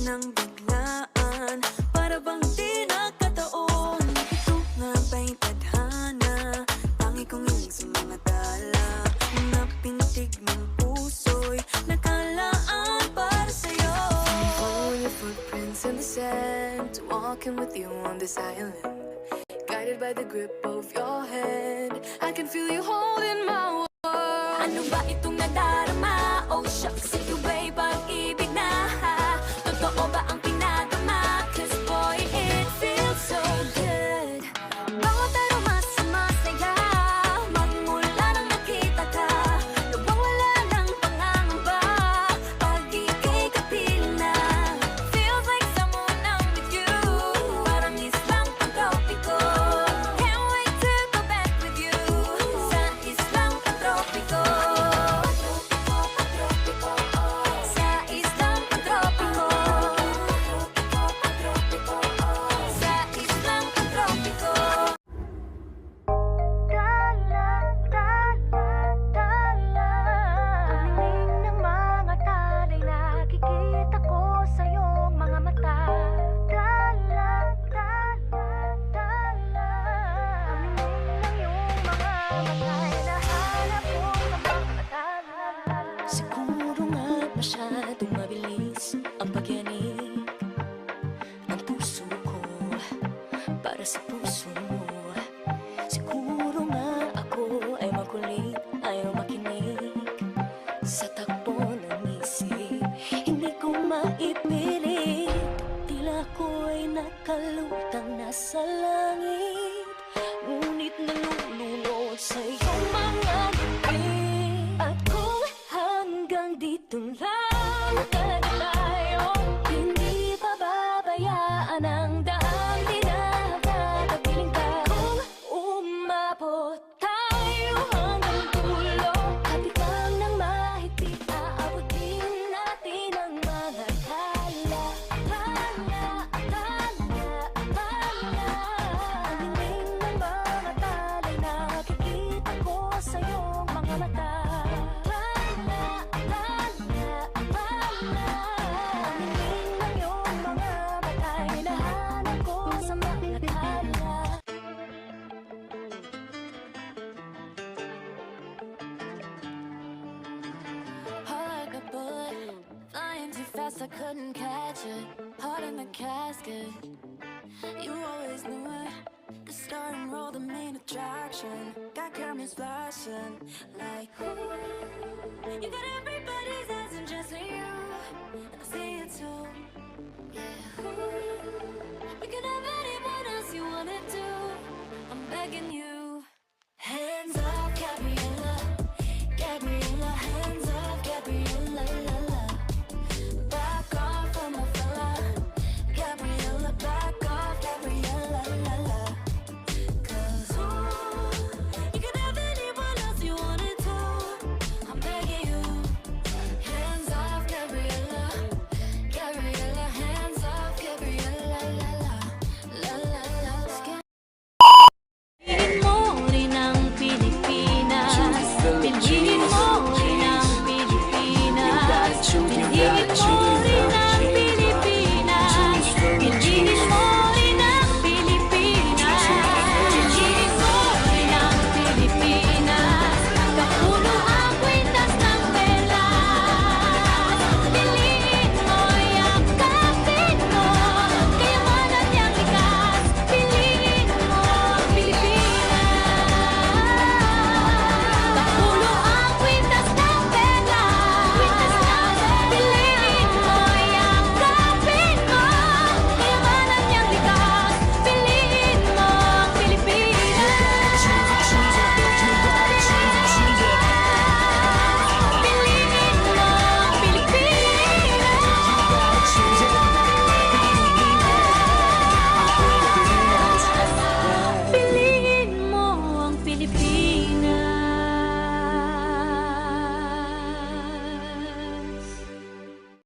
nang biglaan, para bang di nakataon. Ito nga ba'y tadhana, tangi kong hiling sa mga tala. Mga pintig ng puso'y nakalaan para sa'yo. Following your footprints in the sand, walking with you on this island, guided by the grip of your hand. I can feel you holding my world. Ano ba itong nadarama? Oh shucks, ito ba'y pag-ibig na? Totoo ba ang pinagama? Cause boy, it feels so good. Bawat aroma sumasaya, magmula nang nakita ka. Nawawala ng pangangamba, pag ika'y kapiling na. Feels like someone I'm with you, parang islang pantropiko. Can't wait to go back with you, sa islang pantropiko. Sa islang pantropiko. Sa islang pantropiko. Ang ng mga talay, nakikita ko sa iyong mga mata. Ang ng iyong mga mata, hinahanap ko sa pagkatala. Siguro nga masyadong mabilis ang pagyanig ng puso ko para sa puso mo. Siguro nga ako ay makulit, ayaw makinig sa takbo ng isip. Hindi ko maipilit, tila ko'y nakalutang nasa langit, ngunit nalulunod sa iyong mga ngiti. At kung hanggang dito lang talaga tayo, hindi pababayaan ang daang tinatatapiling ka. Kung umabot tayo hanggang dulo, hatigang ng mahigpit, aabutin natin ang mga akala. Ang hiling ng mga talay, nakikita ko sa iyong mga mata. Ang hiling ng iyong mga mata, hinahanap ko sa mga akala. Heart like a bullet, flying too fast, I couldn't catch it. Heart in the casket, you always knew it. The star and roll, the main attraction. Got cameras flashing like, ooh. You got everybody's eyes and just you, and I see it too. Yeah, ooh. You can have anyone else you wanna do. I'm begging